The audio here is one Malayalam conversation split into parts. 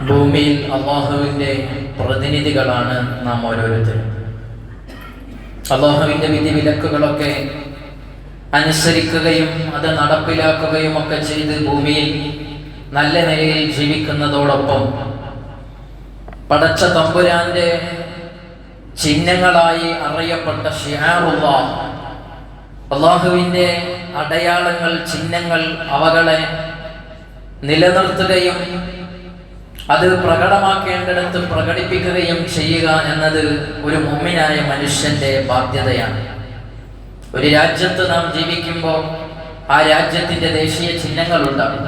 ഭൂമിയിൽ അല്ലാഹുവിൻ്റെ പ്രതിനിധികളാണ് നാം ഓരോരുത്തരും. അല്ലാഹുവിൻ്റെ വിധിവിലക്കുകളൊക്കെ അനുസരിക്കുകയും അത് നടപ്പിലാക്കുകയും ഒക്കെ ചെയ്ത് ഭൂമിയിൽ നല്ല നിലയിൽ ജീവിക്കുന്നതോടൊപ്പം പടച്ച തമ്പുരാന്റെ ചിഹ്നങ്ങളായി അറിയപ്പെട്ട ശിആറുല്ലാഹ്, അല്ലാഹുവിൻ്റെ അടയാളങ്ങൾ, ചിഹ്നങ്ങൾ, അവകളെ നിലനിർത്തുകയും അത് പ്രകടമാക്കേണ്ടിടത്ത് പ്രകടിപ്പിക്കുകയും ചെയ്യുക എന്നത് ഒരു മുഅ്മിനായ മനുഷ്യന്റെ ബാധ്യതയാണ്. ഒരു രാജ്യത്ത് നാം ജീവിക്കുമ്പോൾ ആ രാജ്യത്തിന്റെ ദേശീയ ചിഹ്നങ്ങളുണ്ടാകും.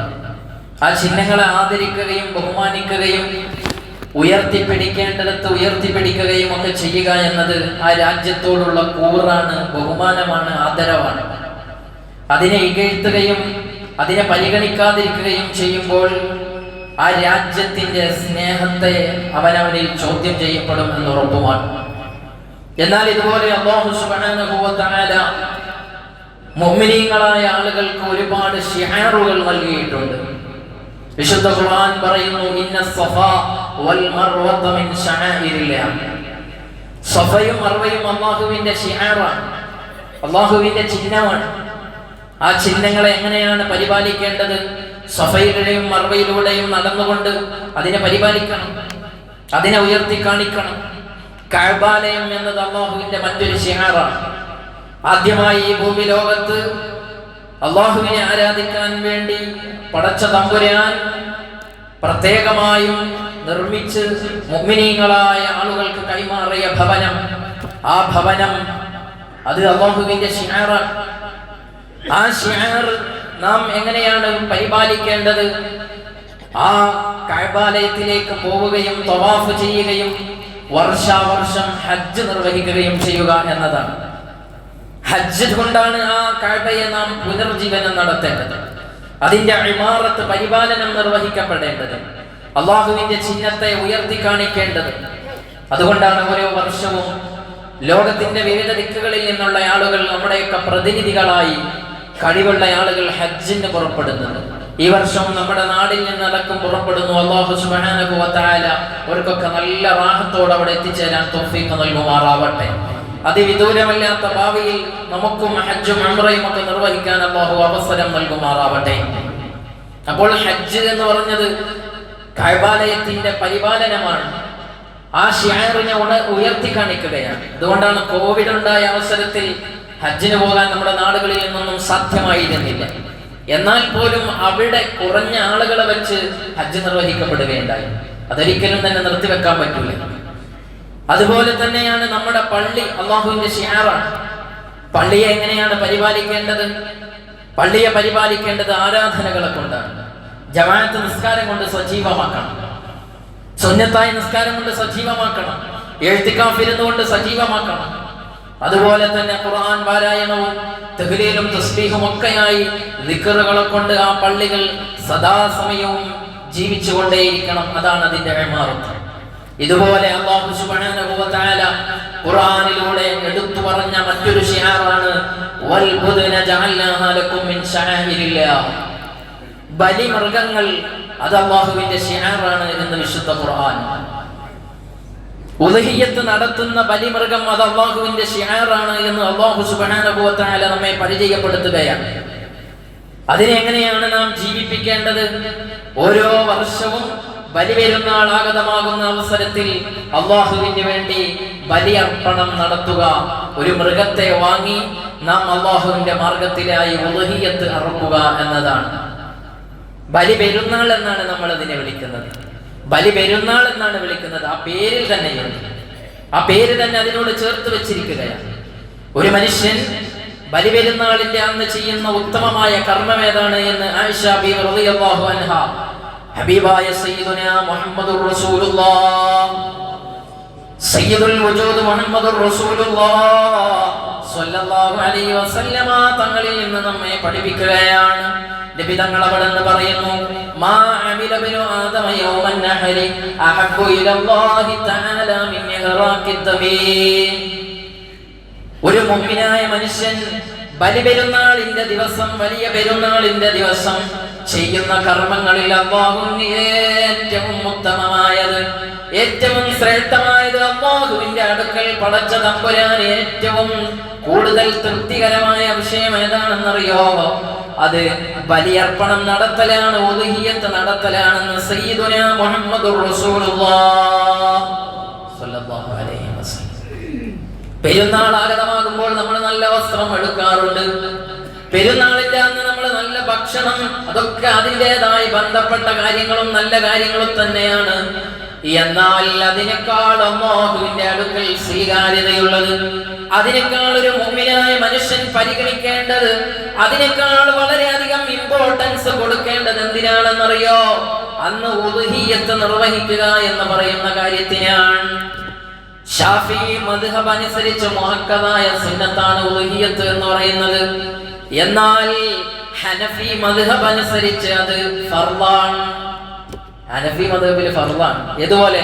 ആ ചിഹ്നങ്ങളെ ആദരിക്കുകയും ബഹുമാനിക്കുകയും ഉയർത്തിപ്പിടിക്കേണ്ടിടത്ത് ഉയർത്തിപ്പിടിക്കുകയും ഒക്കെ ചെയ്യുക എന്നത് ആ രാജ്യത്തോടുള്ള കൂറാണ്, ബഹുമാനമാണ്, ആദരവാണ്. അതിനെ ഇകഴ്ത്തുകയും അതിനെ പരിഗണിക്കാതിരിക്കുകയും ചെയ്യുമ്പോൾ ആ രാജ്യത്തിന്റെ സ്നേഹത്തെ അവനവനിൽ ചോദ്യം ചെയ്യപ്പെടും എന്ന് ഉറപ്പുമാണ്. എന്നാൽ ഇതുപോലെ അല്ലാഹു സുബ്ഹാനഹു വ തആല മുഅ്മിനീങ്ങളായ ആളുകൾക്ക് ഒരുപാട് ശിആറുകൾ നൽകിയിട്ടുണ്ട്. വിശുദ്ധ ഖുർആൻ പറയുന്നു, ഇന്ന സഫാ വൽ മർവത മിൻ ശആഇരില്ലാഹ്. സഫയും മർവയും അല്ലാഹുവിന്റെ ശിആറാണ്, അല്ലാഹുവിന്റെ ചിഹ്നമാണ്. ആ ചിഹ്നങ്ങളെ എങ്ങനെയാണ് പരിപാലിക്കേണ്ടത്? സഫയിലൂടെയും മർവയിലൂടെയും നടന്നുകൊണ്ട് അതിനെ പരിപാലിക്കണം, അതിനെ ഉയർത്തി കാണിക്കണം. കഅബാലയം എന്നത് അല്ലാഹുവിന്റെ മറ്റൊരു ശിആറാണ്. ആദ്യമായി ഈ ഭൂമി ലോകത്ത് അല്ലാഹുവിനെ ആരാധിക്കാൻ വേണ്ടി പടച്ച തമ്പുരാൻ പ്രത്യേകമായും നിർമ്മിച്ച് മുഅ്മിനീങ്ങളായ ആളുകൾക്ക് കൈമാറിയ ഭവനം, ആ ഭവനം അത് അല്ലാഹുവിന്റെ ശിആറാണ്. ആ ശിആർ നാം എങ്ങനെയാണ് പരിപാലിക്കേണ്ടത്? ആ കഅബാലയത്തിലേക്ക് പോവുകയും തവാഫ് ചെയ്യുകയും വർഷാവർഷം ഹജ്ജ് നിർവഹിക്കുകയും ചെയ്യുക എന്നതാണ്. ഹജ്ജ് കൊണ്ടാണ് ആ കഅബയെ നാം പുനർജീവനം നടത്തേണ്ടത്, അതിന്റെ ഇമാറത്ത്, പരിപാലനം നിർവഹിക്കപ്പെടേണ്ടത്, അല്ലാഹുവിന്റെ ചിഹ്നത്തെ ഉയർത്തി കാണിക്കേണ്ടത്. അതുകൊണ്ടാണ് ഓരോ വർഷവും ലോകത്തിന്റെ വിവിധ ദിക്കുകളിൽ നിന്നുള്ള ആളുകൾ, നമ്മുടെയൊക്കെ പ്രതിനിധികളായി കഴിവുള്ള ആളുകൾ ഹജ്ജിന് പുറപ്പെടുന്നത്. ഈ വർഷം നമ്മുടെ നാടിൽ നിന്ന് അടക്കം പുറപ്പെടുന്നു. അല്ലാഹു സുബ്ഹാനഹു വ തആല അവർക്കൊക്കെ നല്ല റാഹത്തോടെ അവിടെ എത്തിച്ചേരാൻ തൗഫീഖ് നൽകുമാറാവട്ടെ. അതിവിദൂരമല്ലാത്ത ഭാവിയിൽ നമുക്കും ഹജ്ജും ഉംറയും ഒക്കെ നിർവഹിക്കാൻ അല്ലാഹു അവസരം നൽകുമാറാവട്ടെ. അപ്പോൾ ഹജ്ജ് എന്ന് പറഞ്ഞത് കഅബാലയത്തിന്റെ പരിപാലനമാണ്, ആ ശിആറിനെ ഉയർത്തി കാണിക്കുകയാണ്. അതുകൊണ്ടാണ് കോവിഡ് ഉണ്ടായ അവസരത്തിൽ ഹജ്ജിന് പോകാൻ നമ്മുടെ നാടുകളിൽ നിന്നൊന്നും സാധ്യമായിരുന്നില്ല. എന്നാൽ പോലും അവിടെ കുറഞ്ഞ ആളുകളെ വെച്ച് ഹജ്ജ് നിർവഹിക്കപ്പെടുകയുണ്ടായി. അതൊരിക്കലും തന്നെ നിർത്തിവെക്കാൻ പറ്റില്ല. അതുപോലെ തന്നെയാണ് നമ്മുടെ പള്ളി, അല്ലാഹുവിന്റെ ശിആറാണ്. പള്ളിയെ എങ്ങനെയാണ് പരിപാലിക്കേണ്ടത്? പള്ളിയെ പരിപാലിക്കേണ്ടത് ആരാധനകളെ കൊണ്ടാണ്. ജമാഅത്ത് നിസ്കാരം കൊണ്ട് സജീവമാക്കണം, സുന്നത്തായ നിസ്കാരം കൊണ്ട് സജീവമാക്കണം, ഇഅ്തികാഫ് ഇരുന്നുകൊണ്ട് സജീവമാക്കണം. അതുപോലെ തന്നെ ഖുർആൻ പാരായണവും തഹ്ലീലും തസ്ബീഹും ഒക്കെയായി ദിക്റുകളെ കൊണ്ട് ആ പള്ളികൾ സദാസമയവും ജീവിച്ചുകൊണ്ടേയിരിക്കണം. അതാണ് അതിന്റെ ഇമാറത്ത്. ഇതുപോലെ അല്ലാഹു സുബ്ഹാനഹു വ തആല ഖുർആനിലൂടെ എടുത്തു പറഞ്ഞ മറ്റൊരു ശിആറാണ് വൽ ബുദ്ന ജഅൽനാഹാ ലക്കും മിൻ ശആഇരില്ലാഹ്. ബലിമൃഗങ്ങൾ അത് അല്ലാഹുവിന്റെ ശിആറാണ് എന്ന് വിശുദ്ധ ഖുർആൻ. ഉദ്ഹിയ്യത്ത് നടത്തുന്ന ബലിമൃഗം അത് അല്ലാഹുവിന്റെ ശിആറാണ് എന്ന് അല്ലാഹു സുബ്ഹാനഹു വ തആല നമ്മെ പരിചയപ്പെടുത്തുകയാണ്. അതിനെ എങ്ങനെയാണ് നാം ജീവിപ്പിക്കേണ്ടത്? ഓരോ വർഷവും ബലിപെരുന്നാൾ ആഗതമാകുന്ന അവസരത്തിൽ അല്ലാഹുവിന് വേണ്ടി ബലിയർപ്പണം നടത്തുക. ഒരു മൃഗത്തെ വാങ്ങി നാം അല്ലാഹുവിന്റെ മാർഗത്തിലായി ഉദ്ഹിയ്യത്ത് അറുക്കുക എന്നതാണ്. ബലിപെരുന്നാൾ എന്നാണ് നമ്മൾ അതിനെ വിളിക്കുന്നത്. ബലിപെരുന്നാൾ എന്നാണ് വിളിക്കുന്നത്. ആ പേരിൽ തന്നെയുണ്ട്, ആ പേര് തന്നെ അതിനോട് ചേർത്ത് വെച്ചിരിക്കുകയാണ്. ഒരു മനുഷ്യൻ ബലിപെരുന്നാളിന്റെ അന്ന് ചെയ്യുന്ന ഉത്തമമായ കർമ്മം ഏതാണ് എന്ന് ആയിഷ ബീവി റളിയല്ലാഹു അൻഹ ഹബീബായ സയ്യിദുനാ മുഹമ്മദുർ റസൂലുള്ളാഹ്, സയ്യിദുൽ വജൂദ് മുഹമ്മദുർ റസൂലുള്ളാഹ് സ്വല്ലല്ലാഹു അലൈഹി വസല്ലമ തങ്ങളിൽ നിന്ന് നമ്മെ പഠിപ്പിക്കുകയാണ്. നബി തങ്ങൾ അവിടെന്ന് പറയുന്നു, മാ അമില ബിനു ആദമ യൗമൻ നഹരി അഹബ്ബു ഇലല്ലാഹി തആല മിൻ ഇഹ്റാഖിദ് ദമി. ഒരു മുഅ്മിനായ മനുഷ്യൻ ബലിപെരുന്നാളിന്റെ ദിവസം, വലിയ പെരുന്നാളിന്റെ ദിവസം ചെയ്യുന്ന കർമ്മങ്ങളിൽ അല്ലാഹുവിന് ഏറ്റവും ഉത്തമമായത്, ഏറ്റവും ശ്രേഷ്ഠമായത്, അല്ലാഹുവിന്റെ അടുക്കൽ പടച്ച തമ്പുരാന് ഏറ്റവും കൂടുതൽ തൃപ്തികരമായ വിഷയം ഏതാണെന്നറിയോ? അത് ബലിയർപ്പണം നടത്തലാണ്, ഉദ്ഹിയ്യത്ത് നടത്തലാണെന്ന് സയ്യിദുനാ മുഹമ്മദുർ റസൂലുള്ളാഹ് സ്വല്ലല്ലാഹു അലൈഹി വസല്ലം. പെരുന്നാൾ ആഗതമാകുമ്പോൾ നമ്മൾ നല്ല വസ്ത്രം എടുക്കാറുണ്ട്. പെരുന്നാളിന്റെ അന്ന് നമ്മൾ നല്ല ഭക്ഷണം, അതൊക്കെ അതിൻ്റെതായി ബന്ധപ്പെട്ട കാര്യങ്ങളും നല്ല കാര്യങ്ങളും തന്നെയാണ്. എന്നാൽ അതിനേക്കാൾ അല്ലാഹുവിന്റെ അടുക്കൽ സ്വീകാര്യതയുള്ളത്, അതിനേക്കാൾ ഒരു മുഅ്മിനായ മനുഷ്യൻ പരിഗണിക്കേണ്ടത്, അതിനേക്കാൾ വളരെയധികം ഇമ്പോർട്ടൻസ് കൊടുക്കേണ്ടത് എന്തിനാണെന്നറിയോ? അന്ന് ഉദ്ഹിയ്യത്ത് നിർവഹിക്കുക എന്ന് പറയുന്ന കാര്യത്തിനാണ്. ശാഫിഈ മദ്ഹബ് അനുസരിച്ച് മുഅക്കദായ സുന്നത്താണ് ഉദ്ഹിയ്യത്ത് എന്ന് പറയുന്നത്. എന്നാൽ ഹനഫി മദ്ഹബ് അനുസരിച്ച് അത് ഫർളാണ്. ഹനഫി മദ്ഹബിൽ ഫർളാണ്. ഇതുപോലെ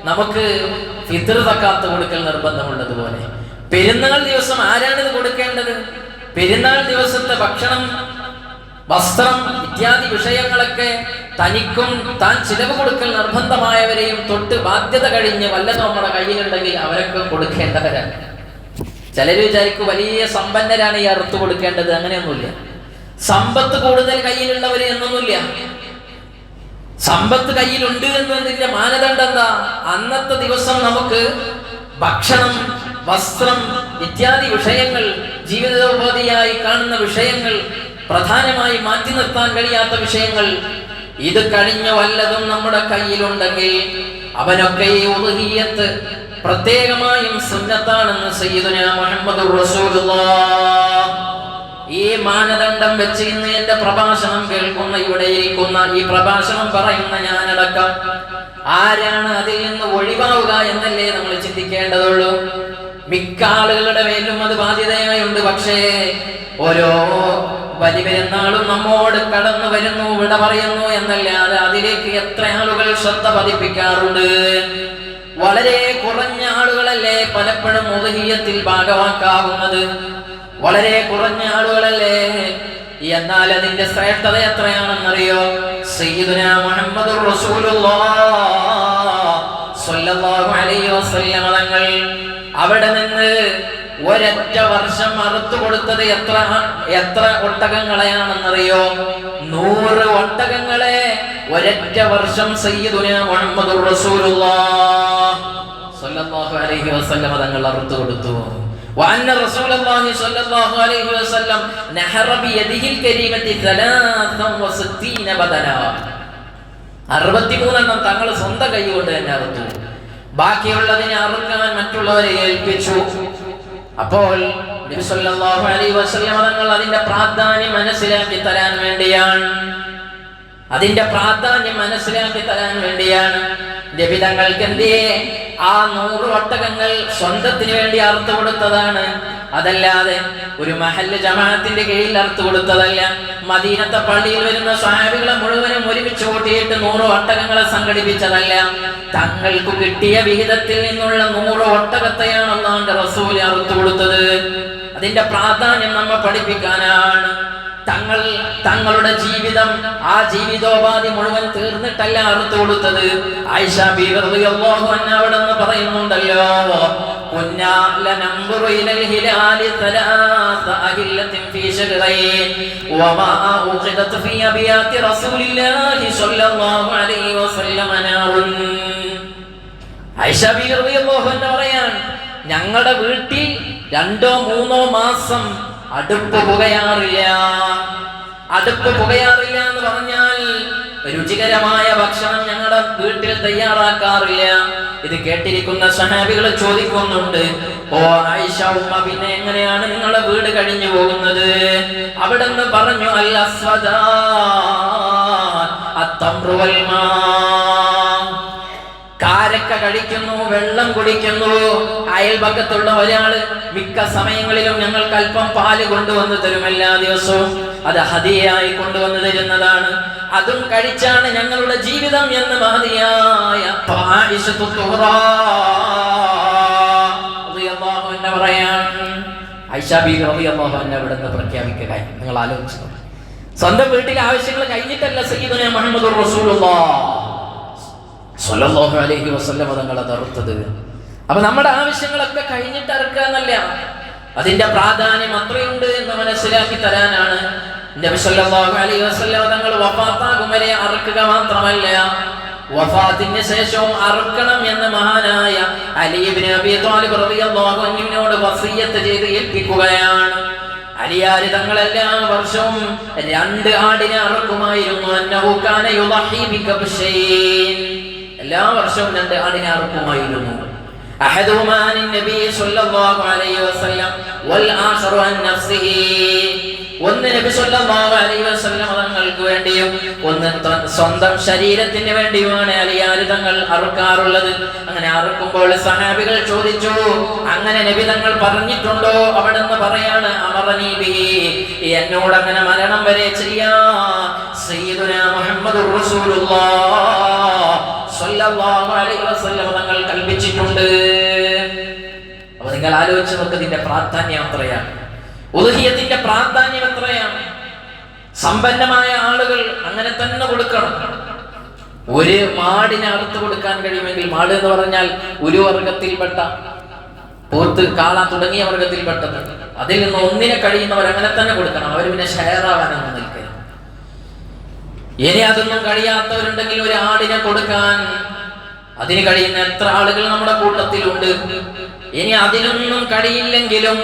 നമുക്ക് ഫിത്ർ സക്കാത്ത് കൊടുക്കൽ നിർബന്ധമുള്ളതുപോലെ പെരുന്നാൾ ദിവസം ആരാണ് ഇത് കൊടുക്കേണ്ടത്? പെരുന്നാൾ ദിവസത്തെ ഭക്ഷണം, വസ്ത്രം ഇത്യാദി വിഷയങ്ങളൊക്കെ തനിക്കും താൻ ചിലവ് കൊടുക്കൽ നിർബന്ധമായവരെയും തൊട്ട് ബാധ്യത കഴിഞ്ഞ് വല്ലതും നമ്മുടെ കയ്യിലുണ്ടെങ്കിൽ അവരൊക്കെ കൊടുക്കേണ്ടവരാണ്. ചിലര് വിചാരിക്കും വലിയ സമ്പന്നരാണ് ഈ അറുത്ത് കൊടുക്കേണ്ടത്. അങ്ങനെയൊന്നുമില്ല. സമ്പത്ത് കൂടുതൽ കയ്യിലുള്ളവര് എന്നൊന്നുമില്ല. സമ്പത്ത് കയ്യിലുണ്ട് എന്നതിന്റെ മാനദണ്ഡം എന്താ? അന്നത്തെ ദിവസം നമുക്ക് ഭക്ഷണം, വസ്ത്രം ഇത്യാദി വിഷയങ്ങൾ, ജീവിതോപാധിയായി കാണുന്ന വിഷയങ്ങൾ, പ്രധാനമായി മാറ്റി നിർത്താൻ കഴിയാത്ത വിഷയങ്ങൾ, ഇത് കഴിഞ്ഞ വല്ലതും നമ്മുടെ കയ്യിലുണ്ടെങ്കിൽ അവനൊക്കെ ഈ ഉദ്ഹിയ്യത്ത് പ്രത്യേകമായും സുന്നത്താണെന്ന് സയ്യിദുനാ മുഹമ്മദുർ റസൂലുള്ളാഹ്. ഈ മാനദണ്ഡം വെച്ച് ഇന്ന് എന്റെ പ്രഭാഷണം കേൾക്കുന്ന, ഇവിടെ ഇരിക്കുന്ന, ഈ പ്രഭാഷണം പറയുന്ന ഞാനടക്കം ആരാണ് അതിൽ നിന്ന് ഒഴിവാവുക എന്നല്ലേ നമ്മൾ ചിന്തിക്കേണ്ടതുള്ളൂ. മിക്ക ആളുകളുടെ മേലും അത് ബാധ്യതയായുണ്ട്. പക്ഷേ ഓരോ ബലിപെരുന്നാളും നമ്മോട് കടന്നു വരുന്നു, വിട പറയുന്നു എന്നല്ലാതെ അതിലേക്ക് എത്ര ആളുകൾ ശ്രദ്ധ പതിപ്പിക്കാറുണ്ട്? വളരെ കുറഞ്ഞ ആളുകളല്ലേ പലപ്പോഴും ഉദ്ഹിയ്യത്തിൽ ഭാഗമാക്കാവുന്നത്. വളരെ കുറഞ്ഞ ആളുകളല്ലേ. എന്നാൽ അതിന്റെ ശ്രേഷ്ഠത എത്രയാണെന്നറിയോ? സയ്യിദുനാ മുഹമ്മദുർ റസൂലുള്ളാഹ് സ്വല്ലല്ലാഹു അലൈഹി വസല്ലം തങ്ങൾ അവിടെ നിന്ന് ഒരൊറ്റ വർഷം അറുത്തു കൊടുത്തത് എത്ര ഒട്ടകങ്ങളെയാണെന്നറിയോ? 100 ഒട്ടകങ്ങളെ ഒരൊറ്റ വർഷം സയ്യിദുനാ മുഹമ്മദുർ റസൂലുള്ളാഹ് സ്വല്ലല്ലാഹു അലൈഹി വസല്ലം തങ്ങൾ അറുത്തു കൊടുത്തു. وأن رسول الله صلى الله عليه وسلم نحر بيده الكريمة 63 بدنا. 63 എണ്ണം തങ്ങൾ സ്വന്തം കൈ കൊണ്ട് തന്നെ അറുത്തു. ബാക്കിയുള്ളതിനെ അറുക്കാൻ മറ്റുള്ളവരെ ഏൽപ്പിച്ചു. അപ്പോൾ നബി സല്ലല്ലാഹു അലൈഹി വസല്ലം തങ്ങൾ അതിന്റെ പ്രാധാന്യം മനസ്സിലാക്കി തരാൻ വേണ്ടിയാണ്, അതിന്റെ പ്രാധാന്യം മനസ്സിലാക്കി തരാൻ വേണ്ടിയാണ് നബി തങ്ങൾക്ക് എന്തേ ആ 100 ഒട്ടകങ്ങൾ സ്വന്തത്തിന് വേണ്ടി അറുത്തു കൊടുത്തതാണ്. അതല്ലാതെ ഒരു മഹല്ല് ജമാഅത്തിന്റെ കീഴിൽ അറുത്തു കൊടുത്തതല്ല. മദീനത്തെ പള്ളിയിൽ വരുന്ന സ്വഹാബികളെ മുഴുവനും ഒരുമിച്ച് കൂട്ടിയിട്ട് 100 ഒട്ടകങ്ങളെ സംഘടിപ്പിച്ചതല്ല. തങ്ങൾക്ക് കിട്ടിയ വിഹിതത്തിൽ നിന്നുള്ള 100 ഒട്ടകത്തെയാണ് അല്ലാഹുവിന്റെ റസൂൽ അറുത്തു കൊടുത്തത്. അതിന്റെ പ്രാധാന്യം നമ്മെ പഠിപ്പിക്കാനാണ്. തങ്ങളുടെ ജീവിതം, ആ ജീവിതോപാധി മുഴുവൻ തീർന്നിട്ടല്ല അറുത്തു കൊടുത്തത്. ആയിഷ ബീവി റളിയല്ലാഹു അൻഹ അവിടെ നിന്ന് പറയുന്നുണ്ടല്ലോ, കുന്നാ ലനംദുറു ഇലൽ ഹിലാലി തലാസ അഹില്ലത്തിൻ ഫീ ശഹ്റൈൻ വമാ ഉഖിദത് ഫീ അബിയാതി റസൂലില്ലാഹി സ്വല്ലല്ലാഹു അലൈഹി വസല്ലം നാറുൻ. ആയിഷ ബീവി റളിയല്ലാഹു അൻഹ പറയാൻ, ഞങ്ങളുടെ വീട്ടിൽ 2-3 മാസം അടുപ്പ് പുകയാറില്ല. അടുപ്പ് പുകയാറില്ല എന്ന് പറഞ്ഞാൽ രുചികരമായ ഭക്ഷണം ഞങ്ങളുടെ വീട്ടിൽ തയ്യാറാക്കാറില്ല. ഇത് കേട്ടിരിക്കുന്ന സഹാബികൾ ചോദിക്കുന്നുണ്ട്, ഓ ആയിഷ ഉമ്മ, പിന്നെ എങ്ങനെയാണ് നിങ്ങളുടെ വീട് കഴിഞ്ഞു പോകുന്നത്? അവിടെ നിന്ന് പറഞ്ഞു, അൽ അസ്വദാ അത്തംറു വൽ മാ. കാരക്ക കഴിക്കുന്നു, വെള്ളം കുടിക്കുന്നു. അയൽപക്കത്തുള്ള ഒരാള് മിക്ക സമയങ്ങളിലും ഞങ്ങൾക്ക് അല്പം പാല് കൊണ്ടുവന്ന് തരും എല്ലാ ദിവസവും. അത് ഹദിയയായി കൊണ്ടുവന്ന് തരുന്നതാണ്. അതും കഴിച്ചാണ് ഞങ്ങളുടെ ജീവിതം എന്ന് മഹദിയായ ആയിഷത്തു തുഹ്റാ റളിയല്ലാഹു അൻഹ പറയാൻ. ആയിഷ ബീവി റളിയല്ലാഹു അൻഹ ഇവിടെ നിന്ന് പ്രഖ്യാപിക്കുക, നിങ്ങൾ ആലോചിച്ചു. സ്വന്തം വീട്ടിലെ ആവശ്യങ്ങൾ കഴിഞ്ഞിട്ടല്ല സയ്യിദുനാ മുഹമ്മദുർ റസൂലുള്ളാഹ് സ്വല്ലല്ലാഹു അലൈഹി വസല്ലം തങ്ങൾ അത് അറുത്തത്. അപ്പൊ നമ്മുടെ ആവശ്യങ്ങളൊക്കെ കഴിഞ്ഞിട്ട് അറുക്കുക എന്നല്ല, അതിന്റെ പ്രാധാന്യം അത്രയുണ്ട് എന്ന് മനസ്സിലാക്കി തരാനാണ് നബി സല്ലല്ലാഹു അലൈഹി വസല്ലം തങ്ങൾ വഫാത്താകും വരെ അറുക്കുക മാത്രമല്ല, വഫാത്തിന് ശേഷവും അറുക്കണം എന്ന് മഹാനായ അലി ഇബ്നു അബീ ത്വാലിബ് റളിയല്ലാഹു അൻഹുവിനോട് വസിയ്യത്ത് ചെയ്ത് ഏൽപ്പിക്കുകയാണ്. അലിയാര് തങ്ങൾ എല്ലാ വർഷവും 2 ആടിനെ അറുക്കുമായിരുന്നു. അന്നഹു കാന യുളഹി ബികബ്ശൈൻ, എല്ലാ വർഷവും 2 ആടിനെ അറുക്കുമായിരുന്നു. അഹദുമാ നബി സല്ലല്ലാഹു അലൈഹി വസല്ലം വൽ ആഖറു അൻ നഫ്സിഹി, ഒന്ന് നബി സല്ലല്ലാഹു അലൈഹി വസല്ലം തങ്ങൾക്ക് വേണ്ടിയും ഒന്ന് സ്വന്തം ശരീരത്തിന് വേണ്ടിയുമാണ് അലിയാര് തങ്ങൾ അറുക്കാറുള്ളത്. അങ്ങനെ അറുക്കുമ്പോൾ സഹാബികൾ ചോദിച്ചു, അങ്ങനെ നബി തങ്ങൾ പറഞ്ഞിട്ടുണ്ടോ? അവിടെന്ന് പറയാണ്, അമറനീ ബിഹി, എന്നോട് അങ്ങനെ മരണം വരെ ചെയ്യാ സയ്യിദുനാ മുഹമ്മദുർ റസൂലുള്ളാഹ് സ്വല്ലല്ലാഹു അലൈഹി വസല്ലം തങ്ങൾ കൽപ്പിച്ചിട്ടുണ്ട്. അപ്പോൾ നിങ്ങൾ ആലോചിച്ച് നോക്ക്, ഇതിന്റെ പ്രാധാന്യം എത്രയാണ്, ഉദ്ഹിയത്തിന്റെ പ്രാധാന്യം എത്രയാണ്. സമ്പന്നമായ ആളുകൾ അങ്ങനെ തന്നെ കൊടുക്കണം. ഒരു മാടിനെ അറുത്ത് കൊടുക്കാൻ കഴിയുമെങ്കിൽ, മാട് എന്ന് പറഞ്ഞാൽ ഒരു വർഗത്തിൽപ്പെട്ട പോത്ത്, കാള തുടങ്ങിയ വർഗത്തിൽപ്പെട്ടത്, അതിൽ നിന്ന് ഒന്നിനെ കഴിയുന്നവർ അങ്ങനെ തന്നെ കൊടുക്കണം. അവർ പിന്നെ ഷെയർ ആവാനൊന്നും നിൽക്കുക. ഇനി അതൊന്നും കഴിയാത്തവരുണ്ടെങ്കിൽ ഒരു ആടിനെ കൊടുക്കാൻ അതിന് കഴിയുന്ന എത്ര ആളുകൾ നമ്മുടെ കൂട്ടത്തിലുണ്ട്. ഇനി അതിനൊന്നും കഴിയില്ലെങ്കിലും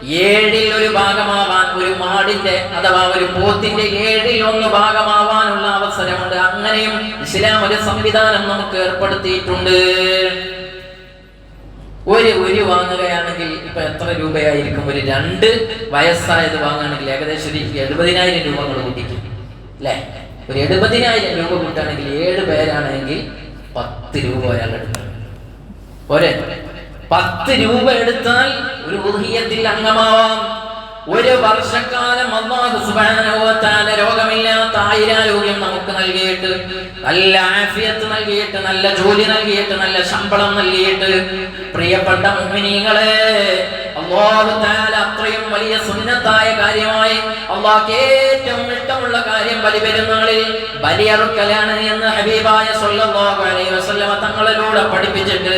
1/7 ഭാഗമാവാൻ, ഒരു മാടിന്റെ അഥവാ ഒരു പോത്തിന്റെ 1/7 ഭാഗമാവാനുള്ള അവസരമുണ്ട്. അങ്ങനെയും ഇസ്ലാം ഒരു സംവിധാനം നമുക്ക് ഏർപ്പെടുത്തിയിട്ടുണ്ട്. ഒരു വാങ്ങുകയാണെങ്കിൽ ഇപ്പൊ എത്ര രൂപയായിരിക്കും? ഒരു 2 വയസ്സായത് വാങ്ങുകയാണെങ്കിൽ ഏകദേശം ഒരു 70,000 രൂപ കൂട്ടിക്കും അല്ലെ? ഒരു 70,000 രൂപ കൂട്ടുകയാണെങ്കിൽ 7 പേരാണെങ്കിൽ 10 രൂപ ഒരാൾ എടുക്കണം. ഒരേ 10 രൂപ എടുത്താൽ ഒരു ഉദ്ഹിയത്തിൽ അംഗമാവാം. ഒരു വർഷക്കാലം അല്ലാഹു സുബ്ഹാനഹു വ തആല രോഗമില്ലാത്ത ആയുരാരോഗ്യം നമുക്ക് നൽകിയിട്ട്, നല്ല ആഫിയത്ത് നൽകിയിട്ട്, നല്ല ജോലി നൽകിയിട്ട്, നല്ല ശമ്പളം നൽകിയിട്ട്, പ്രിയപ്പെട്ട മുഅ്മിനീങ്ങളെ, അല്ലാഹു തആല അത്രയും വലിയ സുന്നത്തായ കാര്യമായി, അല്ലാഹുക്ക് ഏറ്റവും ഇഷ്ടമുള്ള കാര്യം ബലിപെരുന്നാളിൽ ബലിയറുക്കലാണ് എന്ന് ഹബീബായ സ്വല്ലല്ലാഹു അലൈഹി വസല്ലം തങ്ങളിലൂടെ പഠിപ്പിച്ചിട്ട്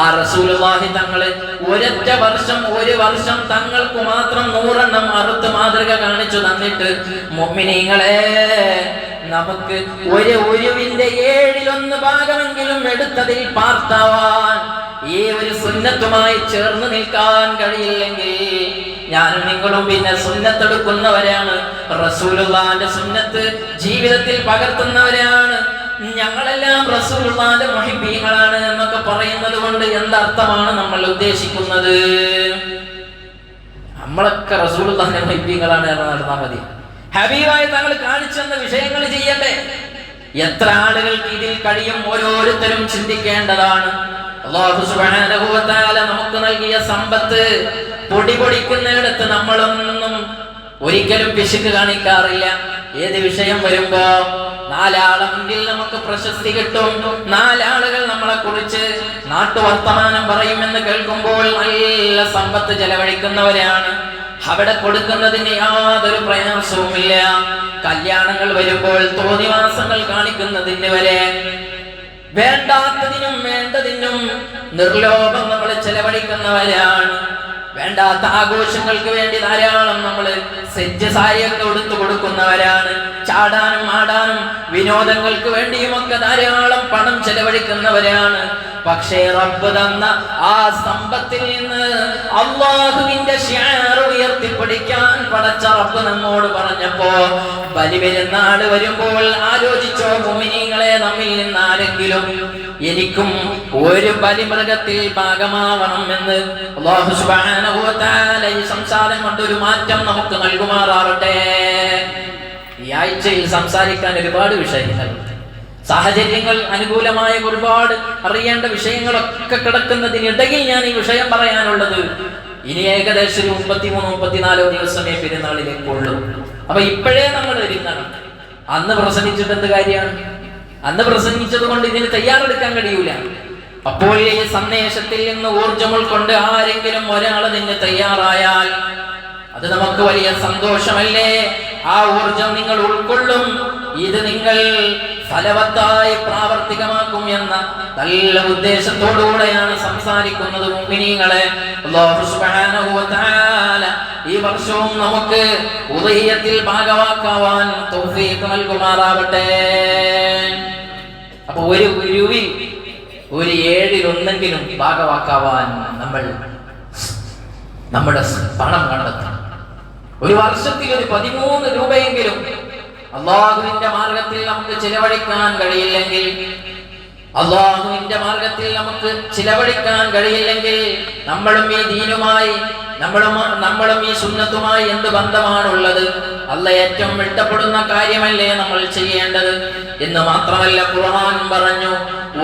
ആ റസൂലുള്ളാഹി തങ്ങളെ ഒരു വർഷം തങ്ങൾക്ക് മാത്രം 100 എണ്ണം അറുത്ത് മാതൃക കാണിച്ചു തന്നിട്ട്, മുഅ്മിനീങ്ങളെ, നമുക്ക് ഉരുവിന്റെ 1/7 ഭാഗമെങ്കിലും എടുത്തതിൽ പാർത്താവാൻ, ഈ ഒരു സുന്നത്തുമായി ചേർന്ന് നിൽക്കാൻ കഴിയില്ലെങ്കിൽ ഞാനും നിങ്ങളും പിന്നെ സുന്നത്തെടുക്കുന്നവരാണ്, റസൂലുള്ളാഹിന്റെ സുന്നത്ത് ജീവിതത്തിൽ പകർത്തുന്നവരാണ്, ഞങ്ങളെല്ലാം റസൂലുള്ളാഹിന്റെ മുഹിബ്ബീങ്ങളാണ് എന്നൊക്കെ പറയുന്നത് കൊണ്ട് എന്തർത്ഥമാണ് നമ്മൾ ഉദ്ദേശിക്കുന്നത്? നമ്മളൊക്കെ റസൂലുള്ളാഹിന്റെ മുഹിബ്ബീങ്ങളാണ് എന്ന് നടന്നാൽ മതി. ഹബീബായി തങ്ങൾ കാണിച്ചെന്ന വിഷയങ്ങൾ ചെയ്യട്ടെ. എത്ര ആളുകൾക്ക് ഇതിൽ കഴിയും? ഓരോരുത്തരും ചിന്തിക്കേണ്ടതാണ്. അല്ലാഹു സുബ്ഹാനഹു വ തആല നമുക്ക് നൽകിയ സമ്പത്ത് പൊടിപൊടിക്കുന്നിടത്ത് നമ്മളൊന്നും ഒരിക്കലും പിശുക്ക് കാണിക്കാറില്ല. ഏത് വിഷയം വരുമ്പോ 4 ആളെ മുന്നിൽ നമുക്ക് പ്രശസ്തി കിട്ടും, 4 ആളുകൾ നമ്മളെ കുറിച്ച് നാട്ടുവർത്തമാനം പറയുമെന്ന് കേൾക്കുമ്പോൾ നല്ല സമ്പത്ത് ചെലവഴിക്കുന്നവരാണ്. അവിടെ കൊടുക്കുന്നതിന് യാതൊരു പ്രയാസവുമില്ല. കല്യാണങ്ങൾ വരുമ്പോൾ തോന്നിവാസങ്ങൾ കാണിക്കുന്നതിന് വരെ, വേണ്ടാത്തതിനും വേണ്ടതിനും നിർലോഭം നമ്മൾ ചെലവഴിക്കുന്നവരാണ്. വേണ്ടാത്ത ആഘോഷങ്ങൾക്ക് വേണ്ടി ധാരാളം നമ്മൾ സെറ്റ് സാരിയൊക്കെ ഉടുത്തു കൊടുക്കുന്നവരാണ്. ചാടാനും ആടാനും വിനോദങ്ങൾക്ക് വേണ്ടിയുമൊക്കെ ധാരാളം പണം ചെലവഴിക്കുന്നവരാണ്. പക്ഷേ റബ്ബ് തന്ന ആ സമ്പത്തിൽ നിന്ന് അല്ലാഹുവിന്റെ ശിആർ ഉയർത്തിപ്പിടിക്കാൻ പടച്ച റബ്ബ് നമ്മോട് പറഞ്ഞപ്പോ, ബലിപെരുന്നാൾ വരുമ്പോൾ ആലോചിച്ചോ മുഅ്മിനീങ്ങളെ, നമ്മിൽ നിന്ന് ആരെങ്കിലും എനിക്കും ഒരു ബലിമൃഗത്തിൽ ഭാഗമാവണം എന്ന് അല്ലാഹു സുബ്ഹാനഹു വ തആല ഈ സംസാരം കൊണ്ടൊരു മാറ്റം നമുക്ക് നൽകുമാറാവട്ടെ. ഈ ആഴ്ചയിൽ സംസാരിക്കാൻ ഒരുപാട് വിഷയങ്ങളുണ്ട്. സാഹചര്യങ്ങൾ അനുകൂലമായ ഒരുപാട് അറിയേണ്ട വിഷയങ്ങളൊക്കെ കിടക്കുന്നതിനിടയിൽ ഞാൻ ഈ വിഷയം പറയാനുള്ളത്, ഇനി ഏകദേശം 33-34 ദിവസമേ പെരുന്നാളിലേക്കുള്ളൂ. അപ്പൊ ഇപ്പോഴേ നമ്മൾ ഒരുങ്ങണം. അന്ന് പ്രസംഗിച്ചിട്ട് എന്ത് കാര്യമാണ്? അന്ന് പ്രസംഗിച്ചത് കൊണ്ട് ഇതിന് തയ്യാറെടുക്കാൻ കഴിയൂല. അപ്പോൾ ഈ സന്ദേശത്തിൽ നിന്ന് ഊർജ്ജം ഉൾക്കൊണ്ട് ആരെങ്കിലും ഒരാൾ നിന്ന് തയ്യാറായാൽ അത് നമുക്ക് വലിയ സന്തോഷമല്ലേ? ആ ഊർജം നിങ്ങൾ ഉൾക്കൊള്ളും. ഇത് നിങ്ങൾ ഫലവത്തായി പ്രാവർത്തികമാക്കും എന്ന നല്ല ഉദ്ദേശത്തോടുകൂടെയാണ് സംസാരിക്കുന്നത് മുഅ്മിനീങ്ങളെ. അല്ലാഹു സുബ്ഹാനഹു വ തആല ഈ വർഷവും നമുക്ക് ഉദഹിയത്തിൽ ഭാഗവാക്കാവാൻ തൗഫീഖ് നൽകുമാറാവട്ടെ. അപ്പൊ ഒരു ഗുരുവിൽ ഒരു 7-1 ഭാഗവാക്കാവാൻ നമ്മൾ നമ്മുടെ പണം കണ്ടെത്തണം. ഒരു വർഷത്തിൽ ഒരു 13 രൂപയെങ്കിലും അള്ളാഹുവിന്റെ മാർഗത്തിൽ നമുക്ക് ചിലവഴിക്കാൻ കഴിയില്ലെങ്കിൽ, അള്ളാഹുവിന്റെ മാർഗത്തിൽ നമുക്ക് ചിലവഴിക്കാൻ കഴിയില്ലെങ്കിൽ നമ്മളും ഈ ദീനുമായി നമ്മളും ഈ സുന്നത്തുമായി എന്ത് ബന്ധമാണുള്ളത്? അല്ലാഹ് ഏറ്റവും ഇഷ്ടപ്പെടുന്ന കാര്യമല്ലേ നമ്മൾ ചെയ്യേണ്ടത് എന്ന് മാത്രമല്ല ഖുർആൻ പറഞ്ഞു,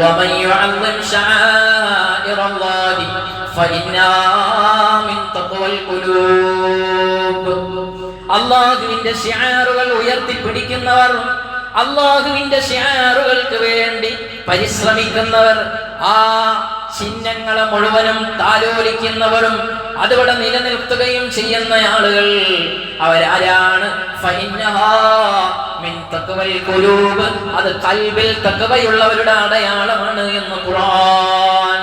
വമൻ യുഅദ്ദിം ശആഇറല്ലാഹി ഫഇന്നാ മിൻ തഖ്വൽ ഖുലൂബ്. അല്ലാഹുവിന്റെ ശിആറുകൾ ഉയർത്തിപ്പിടിക്കുന്നവർ, അല്ലാഹുവിന്റെ ശിആറുകൾക്ക് വേണ്ടി പരിശ്രമിക്കുന്നവർ, ആ ചിഹ്നങ്ങളെ മുഴുവനും താലോലിക്കുന്നവരും അതിവിടെ നിലനിർത്തുകയും ചെയ്യുന്ന ആളുകൾ അവരാരാണ്? ഫഇന്നഹാ മിൻ തഖ്വൽ ഖുലൂബ്. അത് ഖൽബിൽ തഖ്വയുള്ളവരുടെ അടയാളമാണ് എന്ന് ഖുർആൻ.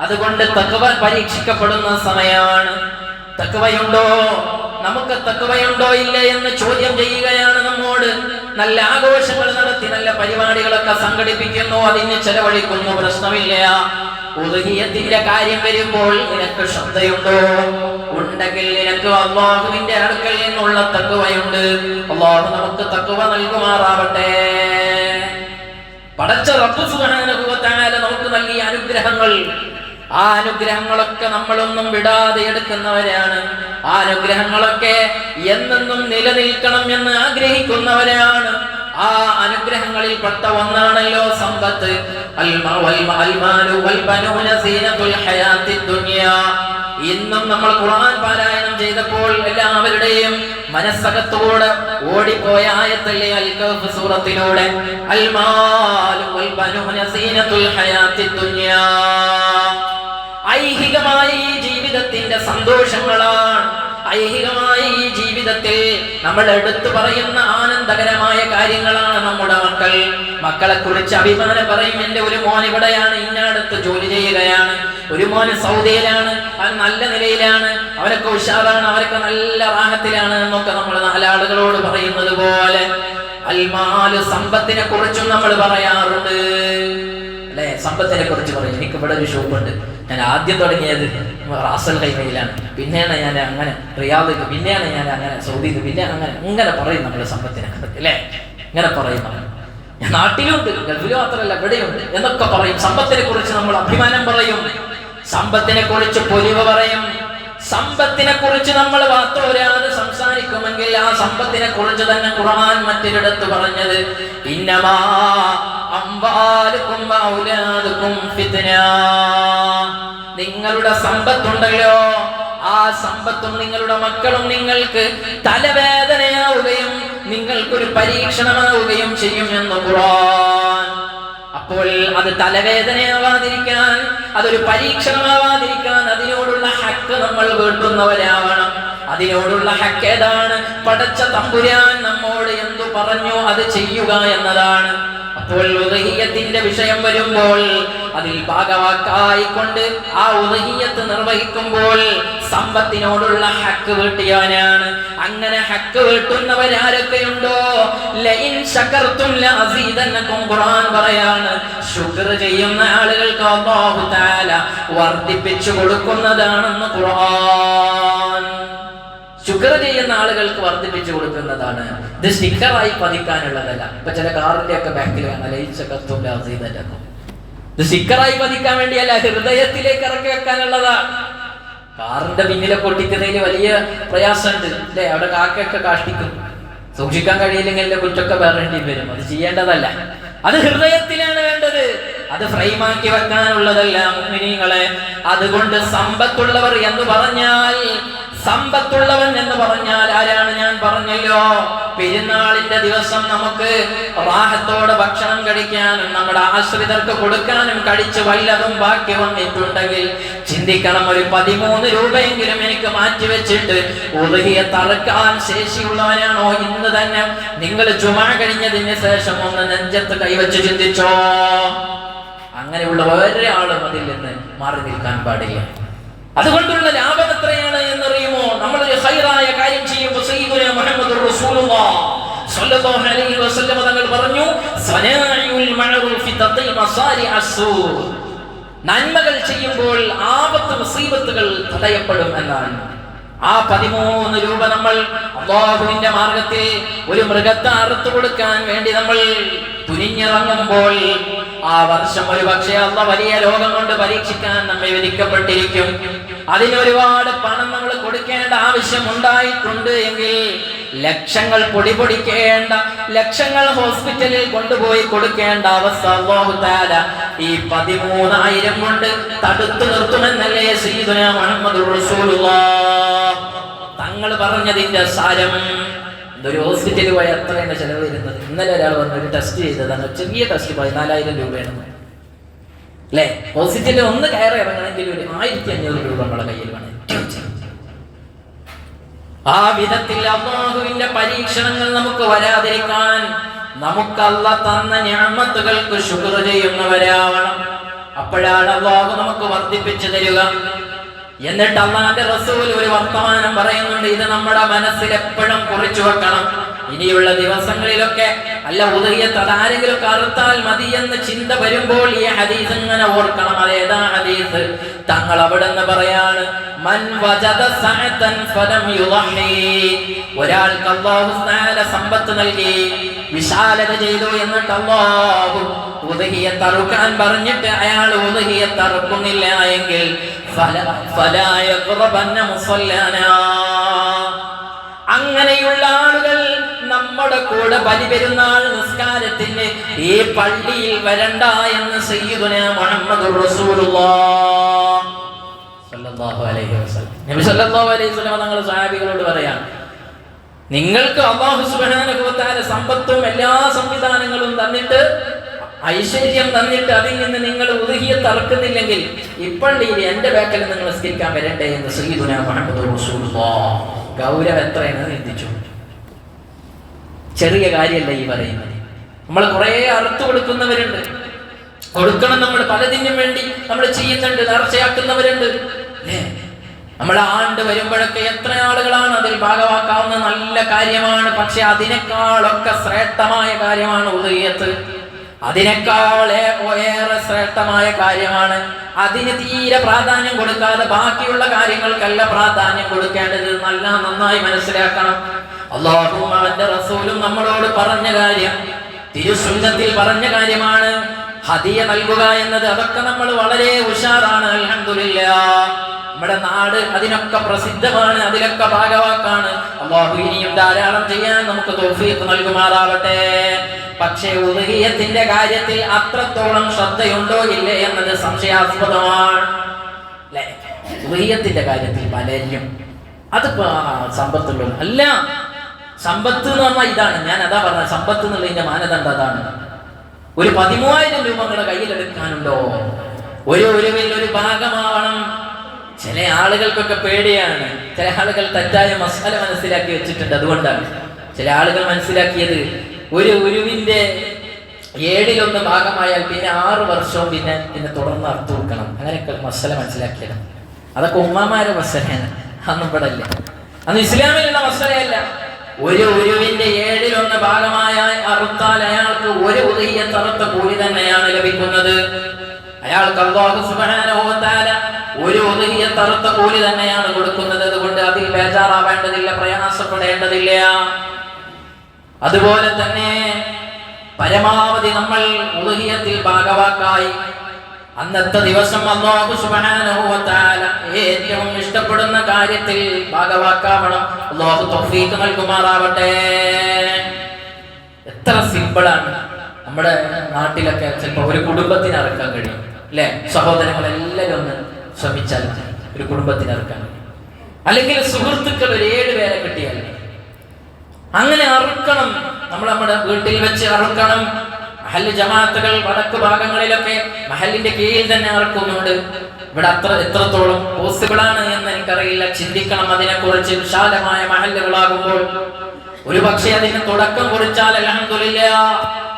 അതുകൊണ്ട് തഖ്വ പരീക്ഷിക്കപ്പെടുന്ന സമയമാണ്. തഖ്വയുണ്ടോ? നമുക്ക് തഖ്വയുണ്ടോ ഇല്ലേ എന്ന് ചോദ്യം ചെയ്യുകയാണ് നമ്മോട്. നല്ല ആഘോഷങ്ങൾ നടത്തി നല്ല പരിപാടികളൊക്കെ സംഘടിപ്പിക്കുന്നു, അതിന് ചെലവഴിക്കുന്നു, പ്രശ്നമില്ല. ഉദഹിയത്തിന്റെ കാര്യം വരുമ്പോൾ നിനക്ക് ശ്രദ്ധയുണ്ടോ? ഉണ്ടെങ്കിൽ നിനക്ക് അല്ലാഹുവിന്റെ അടുക്കൽ നിന്നുള്ള തഖ്വയുണ്ട്. അല്ലാഹു നമുക്ക് തഖ്വ നൽകുമാറാവട്ടെ. പടച്ച റബ്ബ് സുബ്ഹാനഹു വ തആല നമുക്ക് നൽകിയ അനുഗ്രഹങ്ങൾ, ആ അനുഗ്രഹങ്ങളൊക്കെ നമ്മളൊന്നും വിടാതെ എടുക്കുന്നവരാണ്. ആ അനുഗ്രഹങ്ങളൊക്കെ എന്നെന്നും നിലനിൽക്കണം എന്ന് ആഗ്രഹിക്കുന്നവരാണ്. ആ അനുഗ്രഹങ്ങളിൽ പെട്ട ഒന്നാണല്ലോ സമ്പത്ത്. ഇന്നും നമ്മൾ ഖുർആൻ പാരായണം ചെയ്തപ്പോൾ എല്ലാവരുടെയും മനസ്സകത്തോടെ ഓടിപ്പോയ ആയത്തല്ലേ അൽ കഹ്ഫ് സൂറത്തിലൂടെ, അൽ മാലു വൽ ബനൂന സീനത്തുൽ ഹയാത്തിദ് ദുനിയാ. ഐഹികമായ ഈ ജീവിതത്തിന്റെ സന്തോഷങ്ങളാണ്. ഐഹികമായ ഈ ജീവിതത്തിൽ നമ്മൾ എടുത്തു പറയുന്ന ആനന്ദകരമായ കാര്യങ്ങളാണ് നമ്മുടെ മക്കളെ കുറിച്ച് അഭിമാനം പറയും. എന്റെ ഒരു മോൻ ഇവിടെയാണ്, ഇന്നടുത്ത് ജോലി ചെയ്യുകയാണ്, ഒരു മോന് സൗദിയിലാണ്, അവൻ നല്ല നിലയിലാണ്, അവരൊക്കെ ഉഷാറാണ്, അവരൊക്കെ നല്ല റാഹത്തിലാണ് എന്നൊക്കെ നമ്മൾ നാലാളുകളോട് പറയുന്നത് പോലെ അൽമാല് സമ്പത്തിനെ കുറിച്ചും നമ്മൾ പറയാറുണ്ട് അല്ലെ? സമ്പത്തിനെ കുറിച്ച് പറയും. എനിക്ക് ഇവിടെ ഒരു ഷോപ്പുണ്ട്, ഞാൻ ആദ്യം തുടങ്ങിയത് റാസൽ ഹൈമയിലാണ്, പിന്നെയാണ് ഞാൻ അങ്ങനെ റിയാദിൽ, പിന്നെയാണ് ഞാൻ അങ്ങനെ സൗദിയിൽ, പിന്നെ അങ്ങനെ പറയും നമ്മുടെ സമ്പത്തിനെ കുറിച്ച് അല്ലെ? ഇങ്ങനെ പറയും. ഞാൻ നാട്ടിലുണ്ട്, ഗൾഫിലും മാത്രമല്ല ഇവിടെയുണ്ട് എന്നൊക്കെ പറയും. സമ്പത്തിനെ കുറിച്ച് നമ്മൾ അഭിമാനം പറയും, സമ്പത്തിനെ കുറിച്ച് പൊലിവ് പറയും. സമ്പത്തിനെ കുറിച്ച് നമ്മൾ വാത്തോരാതെ സംസാരിക്കുമെങ്കിൽ ആ സമ്പത്തിനെ കുറിച്ച് തന്നെ ഖുർആൻ മറ്റൊരിടത്ത് പറഞ്ഞത്, ഇന്നമാ അംവാലുകും ഔലാദുകും ഫിത്ന. നിങ്ങളുടെ സമ്പത്തുണ്ടല്ലോ, ആ സമ്പത്തും നിങ്ങളുടെ മക്കളും നിങ്ങൾക്ക് തലവേദനയാവുകയും നിങ്ങൾക്കൊരു പരീക്ഷണമാവുകയും ചെയ്യും എന്ന് ഖുർആൻ. അപ്പോൾ അത് തലവേദനയാവാതിരിക്കാൻ, അതൊരു പരീക്ഷണമാവാതിരിക്കാൻ അതിനോടുള്ള ഹക്ക് നമ്മൾ വീട്ടുന്നവരാവണം. അതിനോടുള്ള ഹക്ക് ഏതാണ്? പടച്ച തമ്പുരാൻ നമ്മോട് എന്തു പറഞ്ഞു അത് ചെയ്യുക എന്നതാണ്. അപ്പോൾ ഉദഹിയത്തിന്റെ വിഷയം വരുമ്പോൾ അതിൽ ഭാഗവാക്കായിക്കൊണ്ട് ആ ഉദഹിയത്ത് നിർവഹിക്കുമ്പോൾ സമ്പത്തിനോടുള്ള ഹക്ക് വീട്ടിയാനാണ്. അങ്ങനെ ഹക്ക് വീട്ടുന്നവരാരൊക്കെയുണ്ടോ, ലഇൻ ശകർതും ലഅസീദന്നകും ഖുർആൻ പറയാണ്. ശുക്ർ ചെയ്യുന്ന ആളുകൾക്ക് അല്ലാഹു തആല വർദ്ധിപ്പിച്ചു കൊടുക്കുന്നതാണെന്ന് ഖുർആൻ. ശുക്ർ ചെയ്യുന്ന ആളുകൾക്ക് വർദ്ധിപ്പിച്ചു കൊടുക്കുന്നതാണ്. ഇത് സ്റ്റിക്കറായി പതിക്കാനുള്ളതല്ല. ഇപ്പൊ ചില കാറിന്റെ ഒക്കെ ബാക്കിൽ ഇത് സ്റ്റിക്കറായി പതിക്കാൻ വേണ്ടിയല്ല, ഹൃദയത്തിലേക്ക് ഇറക്കി വെക്കാനുള്ളതാണ്. കാറിന്റെ പിന്നിലൊക്കെ ഒട്ടിക്കുന്നതിന് വലിയ പ്രയാസമുണ്ട് അല്ലേ? അവിടെ കാക്കയൊക്കെ കാഷ്ടിക്കും, സൂക്ഷിക്കാൻ കഴിയില്ലെങ്കിൽ എന്റെ കുറ്റൊക്കെ വേറേണ്ടി വരും. അത് ചെയ്യേണ്ടതല്ല, അത് ഹൃദയത്തിലാണ് വേണ്ടത്. അത് ഫ്രെയിമാക്കി വെക്കാനുള്ളതല്ല മുഅ്മിനീങ്ങളെ. അതുകൊണ്ട് സമ്പത്തുള്ളവർ എന്ന് പറഞ്ഞാൽ സമ്പത്തുള്ളവൻ എന്ന് പറഞ്ഞാൽ ആരാണ്? ഞാൻ പറഞ്ഞല്ലോ, പെരുന്നാളിന്റെ ദിവസം നമുക്ക് റാഹത്തോടെ ഭക്ഷണം കഴിക്കാനും നമ്മുടെ ആശ്രിതർക്ക് കൊടുക്കാനും കഴിച്ച് വല്ലതും ബാക്കി വന്നിട്ടുണ്ടെങ്കിൽ ചിന്തിക്കണം, ഒരു 13 രൂപയെങ്കിലും എനിക്ക് മാറ്റിവെച്ചിട്ട് ഉദ്ഹിയത്ത് അറുക്കാൻ ശേഷിയുള്ളവനാണോ ഇന്ന് തന്നെ? നിങ്ങൾ ജുമാ കഴിഞ്ഞതിന് ശേഷം ഒന്ന് നെഞ്ചത്ത് കൈവച്ച് ചിന്തിച്ചോ. അങ്ങനെയുള്ള ഒരാളും അതിൽ നിന്ന് മാറി നിൽക്കാൻ പാടില്ല. അതുകൊണ്ടുള്ള ലാഭം എത്രയാണ് എന്നറിയുമോ? നമ്മളൊരു ഹൈറായ കാര്യം ചെയ്യുമ്പോൾ സയ്യിദുനാ മുഹമ്മദുർ റസൂലുള്ളാഹി സ്വല്ലല്ലാഹു അലൈഹി വസല്ലം തങ്ങൾ പറഞ്ഞു, സനാഉൽ മഅറൂഫി തഖി മസാരിഅസ്സൂ. നന്മകൾ ചെയ്യുമ്പോൾ ആപത്ത് മുസീബത്തുകൾ തടയപ്പെടും എന്നാണ്. ആ 13 രൂപ നമ്മൾ അല്ലാഹുവിന്റെ മാർഗത്തിൽ ഒരു മൃഗത്തെ അറുത്തു കൊടുക്കാൻ വേണ്ടി നമ്മൾ തുനിഞ്ഞിറങ്ങുമ്പോൾ ആ വർഷം ഒരു പക്ഷേ അല്ലാഹ് വലിയ രോഗം കൊണ്ട് പരീക്ഷിക്കാൻ നമ്മെ വിധിക്കപ്പെട്ടിരിക്കും. അതിനൊരുപാട് പണം നമ്മൾ കൊടുക്കേണ്ട ആവശ്യം ഉണ്ടായിട്ടുണ്ട് എങ്കിൽ ലക്ഷങ്ങൾ പൊടിപൊടിക്കേണ്ട, ലക്ഷങ്ങൾ ഹോസ്പിറ്റലിൽ കൊണ്ടുപോയി കൊടുക്കേണ്ട അവസ്ഥ അല്ലാഹു തആല ഈ 13,000 കൊണ്ട് തടുത്തു നിർത്തുമെന്നല്ലേ സയ്യിദുനാ മുഹമ്മദുർ റസൂലുള്ളാഹി തങ്ങൾ പറഞ്ഞതിന്റെ സാരം. ഒരു ഹോസ്പിറ്റലിൽ പോയി എത്രയാണ് ചെലവ് വരുന്നത്? ഇന്നലെ ഒരാൾ വന്ന് ഒരു ടെസ്റ്റ് ചെയ്തതാണ്, ചെറിയ ടെസ്റ്റ് 14,000 രൂപയാണ് അല്ലേ? ഹോസ്പിറ്റലിൽ ഒന്ന് കയറി ഇറങ്ങണമെങ്കിൽ ഒരു 1,500 രൂപ നമ്മളെ കയ്യിൽ വേണം. ആ വിധത്തിൽ അല്ലാഹുവിന്റെ പരീക്ഷണങ്ങൾ നമുക്ക് വരാതിരിക്കാൻ നമുക്ക് അല്ലാഹ് തന്ന നിഅമത്തുകൾക്ക് ശുക്ർ ചെയ്യുന്നവരാവണം. അപ്പോഴാണ് അല്ലാഹു നമുക്ക് വർദ്ധിപ്പിച്ചു തരിക. എന്നിട്ട് അല്ലാഹുവിന്റെ റസൂൽ ഒരു വർത്തമാനം പറയുന്നുണ്ട്, ഇത് നമ്മുടെ മനസ്സിൽ എപ്പോഴും കുറിച്ചു വെക്കണം. ഇനിയുള്ള ദിവസങ്ങളിലൊക്കെ അല്ല ഉദ്ഹിയത്ത് ആരെങ്കിലും അറുത്താൽ മതി എന്ന ചിന്ത വരുമ്പോൾ ഈ ഹദീസ് ഇങ്ങനെ ഓർക്കണം. അതേതാ ഹദീസ്? തങ്ങൾ അവിടെ നിന്ന് പറയാണ്, മൻ വജദ സഅതൻ ഫലം യുളഹി. ഒരാൾക്ക് അല്ലാഹു തആല സമ്പത്ത് നൽകി, വിശാലത ചെയ്തു, എന്നിട്ട് അല്ലാഹു ഉദ്ഹിയത്ത് അറുക്കാൻ പറഞ്ഞിട്ട് അയാൾ ഉദ്ഹിയത്ത് അറുക്കുന്നില്ല എങ്കിൽ ഫലാ യഖറബന്ന മുസല്ലനാ. അങ്ങനെയുള്ള ആളുകൾ നമ്മുടെ കൂടെ ബലിപെരുന്നാൾ നിസ്കാരത്തിന് ഈ പള്ളിയിൽ വരണ്ട എന്ന് സയ്യിദുനാ മുഹമ്മദുർ റസൂലുള്ളാഹി സ്വല്ലല്ലാഹു അലൈഹി വസല്ലം നബി സ്വല്ലല്ലാഹു അലൈഹി വസല്ലം തങ്ങൾ സ്വഹാബികളോട് പറയാം, നിങ്ങൾക്ക് അല്ലാഹു സുബ്ഹാനഹു വ തആല സമ്പത്തും എല്ലാ സംവിധാനങ്ങളും തന്നിട്ട്, ഐശ്വര്യം തന്നിട്ട്, അതിൽ നിന്ന് നിങ്ങൾ ഉദ്ഹിയത്ത് അറുക്കുന്നില്ലെങ്കിൽ ഈ പള്ളിയിൽ എന്റെ ബാക്കിൽ നിങ്ങൾ നിസ്കരിക്കാൻ വരണ്ടേ എന്ന് സയ്യിദുനാ മുഹമ്മദുർ റസൂലുള്ളാഹി. ഗൗരവം എത്രയെന്ന് ചിന്തിച്ചു. ചെറിയ കാര്യമല്ല ഈ പറയുന്നത്. നമ്മൾ കുറെ അറുത്തു കൊടുക്കുന്നവരുണ്ട്, കൊടുക്കണം, നമ്മൾ പലതിനും വേണ്ടി നമ്മൾ ചെയ്യുന്നുണ്ട്, നേർച്ചയാക്കുന്നവരുണ്ട് അല്ലേ? നമ്മൾ ആണ്ട് വരുമ്പോഴൊക്കെ എത്ര ആളുകളാണ് അതിൽ ഭാഗമാക്കാവുന്ന നല്ല കാര്യമാണ്. പക്ഷെ അതിനേക്കാളൊക്കെ ശ്രേഷ്ഠമായ കാര്യമാണ് ഉദ്ഹിയത്ത്. അതിനേക്കാൾ ഏറെ ശ്രേഷ്ഠമായ കാര്യമാണ്. അതിന് തീരെ പ്രാധാന്യം കൊടുക്കാതെ ബാക്കിയുള്ള കാര്യങ്ങൾക്കല്ല പ്രാധാന്യം കൊടുക്കേണ്ടത്. നന്നായി മനസ്സിലാക്കണം. അല്ലാഹുവും അവന്റെ റസൂലും നമ്മളോട് പറഞ്ഞ കാര്യം, തിരുസുന്നത്തിൽ പറഞ്ഞ കാര്യമാണ് ഹദിയ നൽകുക എന്നത്. അതൊക്കെ നമ്മൾ വളരെ ഉഷാറാണ്, അൽഹംദുലില്ലാഹ്. നമ്മുടെ നാട് അതിനൊക്കെ പ്രസിദ്ധമാണ്, അതിലൊക്കെ ഭാഗവാക്കാണ്. അല്ലാഹു ഇനിയും ധാരാളം ചെയ്യാൻ നമുക്ക് തൗഫീഖ് നൽകുമാറാവട്ടെ. പക്ഷേ ഉദ്ഹിയത്തിന്റെ കാര്യത്തിൽ അത്രത്തോളം ശ്രദ്ധയുണ്ടോ ഇല്ലേ എന്നത് സംശയാസ്പദമാണ് അല്ലേ? ഉദ്ഹിയത്തിന്റെ കാര്യത്തിൽ പലരും അതിപ്പോ സമ്പത്തുള്ള അല്ല. സമ്പത്ത് എന്ന് പറഞ്ഞാൽ ഇതാണ്, ഞാൻ അതാ പറഞ്ഞ സമ്പത്ത് എന്നുള്ളതിന്റെ മാനദണ്ഡം അതാണ്. ഒരു 13,000 രൂപ നിങ്ങളുടെ കയ്യിലെടുക്കാനുണ്ടോ? ഒരു ഭാഗമാവണം. ചില ആളുകൾക്കൊക്കെ പേടിയാണ്. ചില ആളുകൾ തെറ്റായ മസാല മനസ്സിലാക്കി വെച്ചിട്ടുണ്ട്. അതുകൊണ്ടാണ് ചില ആളുകൾ മനസ്സിലാക്കിയത് ഒരു ഉരുവിന്റെ 1/7 ഭാഗമായാൽ പിന്നെ 6 വർഷവും പിന്നെ തുടർന്ന് അർത്ഥ കൊടുക്കണം. അങ്ങനെയൊക്കെ മസാല മനസ്സിലാക്കിയത്. അതൊക്കെ ഉമ്മാമാരെ മസാലയാണ്, അന്നും ഇവിടെ അല്ല. അന്ന് ഇസ്ലാമിലുള്ള മസാലയല്ല. ഒരു ഉരുവിന്റെ 1/7 ഭാഗമായ അറുത്താൽ അയാൾക്ക് ഒരു ഉദ്ഹിയത്ത് അറുത്ത കൂലി തന്നെയാണ് ലഭിക്കുന്നത്. അയാൾക്ക് അല്ലാഹു സുബ്ഹാനഹു വ തആല ഒരു ഉദ്ഹിയത്ത് അറുത്ത കൂലി തന്നെയാണ് കൊടുക്കുന്നത്. അതുകൊണ്ട് അതിൽ ബേജാറാവേണ്ടതില്ല, പ്രയാസപ്പെടേണ്ടതില്ല. അതുപോലെ തന്നെ പരമാവധി നമ്മൾ ഉദ്ഹിയത്തിൽ ഭാഗവാക്കായി അന്നത്തെ ദിവസം അല്ലാഹു സുബ്ഹാനഹു വ തആല ഏറ്റവും ഇഷ്ടപ്പെടുന്ന കാര്യത്തിൽ ഭാഗവാക്കാവണം. അല്ലാഹു തൗഫീഖ് നൽകുമാറാവട്ടെ. എത്ര സിമ്പിളാണ്. നമ്മുടെ നാട്ടിലൊക്കെ ചിലപ്പോൾ ഒരു കുടുംബത്തിന് അറുക്കാൻ കഴിയും അല്ലേ? സഹോദരങ്ങളെല്ലാവരും ഒന്ന് ശ്രമിച്ചാൽ ഒരു കുടുംബത്തിന് അറുക്കാൻ കഴിയും. അല്ലെങ്കിൽ സുഹൃത്തുക്കൾ ഒരു 7 പേരെ കിട്ടിയാൽ അങ്ങനെ അറുക്കണം. നമ്മുടെ വീട്ടിൽ വെച്ച് അറുക്കണം. മഹല്ല് ജമാഅത്തുകൾ വടക്ക് ഭാഗങ്ങളിലൊക്കെ മഹല്ലിന്റെ കീഴിൽ തന്നെ അറുക്കുന്നുണ്ട്. ഇവിടെ എത്രത്തോളം പോസിബിളാണ് എന്ന് എനിക്കറിയില്ല. ചിന്തിക്കണം അതിനെക്കുറിച്ച്. വിശാലമായ മഹല്ലുകളാകുമ്പോൾ ഒരു പക്ഷേ അതിന് തുടക്കം കുറിച്ചാൽ അൽഹംദുലില്ലാഹ്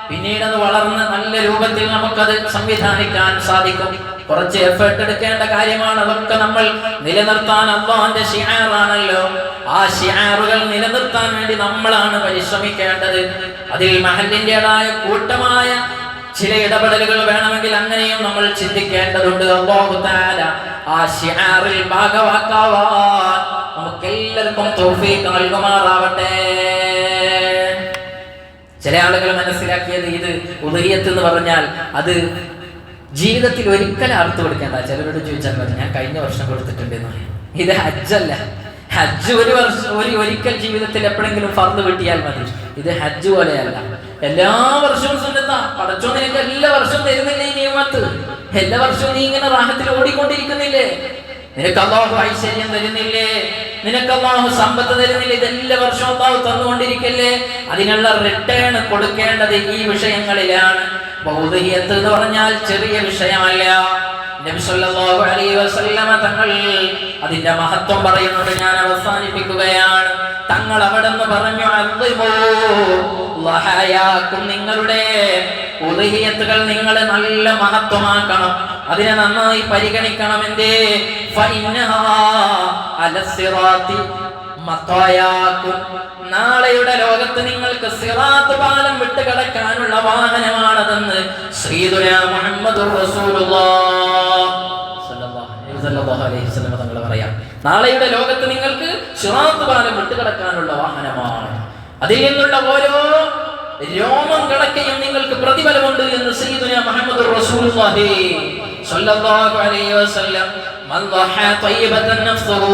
പിന്നീട് അത് വളർന്ന് നല്ല രൂപത്തിൽ നമുക്കത് സംവിധാനിക്കാൻ സാധിക്കും. കുറച്ച് എഫേർട്ട് എടുക്കേണ്ട കാര്യമാണ്. അതൊക്കെ നമ്മൾ നിലനിർത്താൻ അല്ലാഹുവിന്റെ ശിആറാണല്ലോ. ആ ശിആറുകൾ നിലനിർത്താൻ വേണ്ടി നമ്മളാണ് പരിശ്രമിക്കേണ്ടത്. അതിൽ മഹല്ലിന്റേതായ കൂട്ടമായ ചില ഇടപെടലുകൾ വേണമെങ്കിൽ അങ്ങനെയും നമ്മൾ ചിന്തിക്കേണ്ടതുണ്ട്. അല്ലാഹു തആല ആ ശിആറിൽ ഭാഗവാക്കാവാൻ നമുക്കെല്ലാവർക്കും തൗഫീഖ് നൽകുമാറാവട്ടെ. ചില ആളുകൾ മനസ്സിലാക്കിയത് ഇത് ഉദഹിയത്ത് എന്ന് പറഞ്ഞാൽ അത് ജീവിതത്തിൽ ഒരിക്കലും അർത്ഥം കൊടുക്കേണ്ട. ചിലരോട് ചോദിച്ചാൽ ഞാൻ കഴിഞ്ഞ വർഷം കൊടുത്തിട്ടുണ്ടെന്ന് പറയും. ഇത് ഹജ്ജല്ല. ഹജ്ജ് ഒരിക്കൽ ജീവിതത്തിൽ എപ്പോഴെങ്കിലും ഫർദ് കിട്ടിയാൽ മതി. ഇത് ഹജ്ജ് പോലെയല്ല. എല്ലാ വർഷവും സുന്നത്താ. പടച്ചോൻ നിനക്ക് എല്ലാ വർഷവും തരുന്നില്ലേ ഈ നിയമത്ത്? എല്ലാ വർഷവും നീ ഇങ്ങനെ റാഹത്തിൽ ഓടിക്കൊണ്ടിരിക്കുന്നില്ലേ? നിനക്ക് അല്ലാഹു ഐശ്വര്യം തരുന്നില്ലേ? നിനക്ക് അല്ലാഹു സമ്പത്ത് തരുന്നില്ലേ? ഇതെല്ലാ വർഷവും അല്ലാഹു തന്നുകൊണ്ടിരിക്കല്ലേ? അതിനുള്ള റിട്ടേൺ കൊടുക്കേണ്ടത് ഈ വിഷയങ്ങളിലാണ്. ഉദ്ഹിയ്യത്ത് എന്ന് പറഞ്ഞാൽ ചെറിയ വിഷയമല്ല. നബി സല്ലല്ലാഹു അലൈഹി വസല്ലമ തങ്ങൾ അതിന്റെ മഹത്വം പറയുന്നത് ഞാൻ അവസാനിപ്പിക്കുകയാണ്. തങ്ങൾ അവിടെ നിന്ന് പറഞ്ഞു, നിങ്ങളുടെ ഉദ്ഹിയ്യത്തുകൾ നിങ്ങൾ നല്ല മഹത്വമാക്കണം, അതിനെ നന്നായി പരിഗണിക്കണം. എന്തേ? നാളെയുടെ ലോകത്ത് നിങ്ങൾക്ക് സിറാത്ത് പാലം വിട്ട് കടക്കാനുള്ള വാഹനമാണതെന്ന് സയ്യിദുനാ മുഹമ്മദുർ റസൂലുള്ളാഹ് സ്വല്ലല്ലാഹു അലൈഹി വസല്ലം തങ്ങൾ പറയാം. നാളെയുടെ ലോകത്ത് നിങ്ങൾക്ക് സിറാത്ത് പാലം വിട്ട് കടക്കാനുള്ള വാഹനമാണ്. അതിൽ നിന്നുള്ള ഓരോ രോമം കടക്കയും നിങ്ങൾക്ക് പ്രതിഫലമുണ്ട് എന്ന് സയ്യിദുനാ മുഹമ്മദുർ റസൂലുള്ളാഹി സ്വല്ലല്ലാഹു അലൈഹി വസല്ലം. മൻ ضحى طيبة نفسه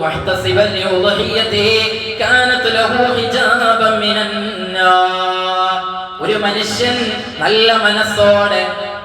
محتسبا لأضحيته كانت له حجابا من النار. ഒരു മനുഷ്യൻ നല്ല മനസ്സോടെ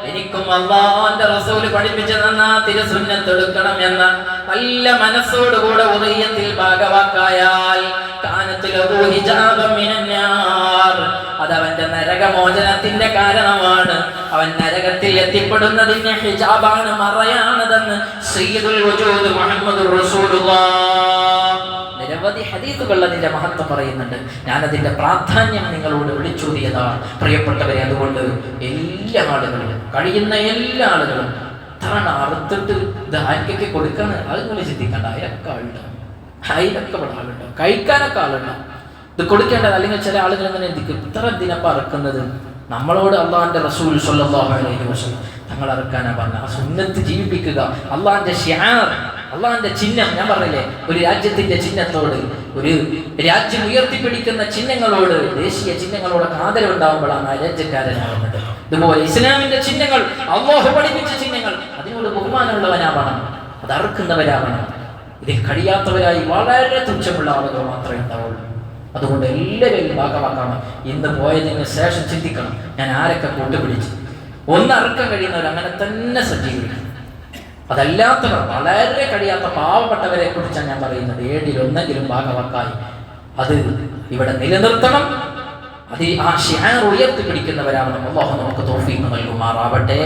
എനിക്കും അല്ലാഹുവിന്റെ റസൂൽ പഠിപ്പിച്ചു തന്ന തിരുസുന്നത്ത് എടുക്കണം എന്ന നല്ല മനസ്സോടുകൂടെ ഉദഹിയ്യത്തിൽ ഭാഗവാക്കായാൽ കാനത്ത് ലഹു ഹിജാബൻ മിനന്നാർ, അതവന്റെ നരകമോചനത്തിന്റെ കാരണമാണ്. അവൻ നരകത്തിൽ എത്തിപ്പെടുന്നതിന് ഹിജാബാണ്, മറയാണതെന്ന് സയ്യിദുൽ വജൂദ് മുഹമ്മദുർ റസൂലുള്ളാഹ്. നിരവധി ഹദീസുകൾ അതിന്റെ മഹത്വം പറയുന്നുണ്ട്. ഞാൻ അതിന്റെ പ്രാധാന്യം നിങ്ങളോട് വിളിച്ചോതിയതാണ് പ്രിയപ്പെട്ടവരെ. അതുകൊണ്ട് എല്ലാ ആളുകളും, കഴിയുന്ന എല്ലാ ആളുകളും താണ് അറുത്തിട്ട് ഇത് ആർക്കൊക്കെ കൊടുക്കാണ് അത് നിങ്ങൾ ചിന്തിക്കണ്ട. അതിലൊക്കെ ആളുണ്ടാവും, അതിലൊക്കെ ആളുണ്ടാവും, കഴിക്കാനൊക്കെ ആളുണ്ടാവും. ഇത് കൊടുക്കേണ്ടത്. അല്ലെങ്കിൽ ചില ആളുകൾ എങ്ങനെ ചിന്തിക്കും, ഇത്ര എന്തിനപ്പം അറുക്കുന്നത്? നമ്മളോട് അള്ളാഹിന്റെ റസൂൽ സ്വല്ലല്ലാഹു അലൈഹി വസല്ലം തങ്ങൾ അറുക്കാനാ പറഞ്ഞ. ആ സുന്നത്ത് ജീവിപ്പിക്കുക, അള്ളാഹിന്റെ ശിആർ, അള്ളാഹിന്റെ ചിഹ്നം. ഞാൻ പറഞ്ഞില്ലേ, ഒരു രാജ്യത്തിന്റെ ചിഹ്നത്തോട്, ഒരു രാജ്യം ഉയർത്തിപ്പിടിക്കുന്ന ചിഹ്നങ്ങളോട്, ദേശീയ ചിഹ്നങ്ങളോടൊക്കെ ആദരവുണ്ടാകുമ്പോഴാണ് ആ രാജ്യക്കാരനാവുന്നത്. ഇതുപോലെ ഇസ്ലാമിന്റെ ചിഹ്നങ്ങൾ, അല്ലാഹു പഠിപ്പിച്ച ചിഹ്നങ്ങൾ, അതിനോട് ബഹുമാനമുള്ളവനാവണം, അത് അറുക്കുന്നവരാവണം. ഇതിൽ കഴിയാത്തവരായി വളരെ തുച്ഛമുള്ള ആളുകൾ മാത്രമേ ഉണ്ടാവുള്ളൂ. അതുകൊണ്ട് എല്ലാവരും ഭാഗമാക്കണം. ഇന്ന് പോയതിന് ശേഷം ചിന്തിക്കണം, ഞാൻ ആരൊക്കെ കൂട്ടുപിടിച്ച്. ഒന്ന് അറുക്കാൻ കഴിയുന്നവർ അങ്ങനെ തന്നെ സജ്ജീകരിക്കണം. അതല്ലാത്തവർ, വളരെ കഴിയാത്ത പാവപ്പെട്ടവരെ കുറിച്ചാണ് ഞാൻ പറയുന്നത്. 7-1 ഭാഗവാക്കായി അത് ഇവിടെ നിലനിർത്തണം. അത് ആ ശിആർ ഉയർത്തിപ്പിടിക്കുന്നവരാവണം. അല്ലാഹു നമുക്ക് തൗഫീഖ് നൽകുമാറാവട്ടെ.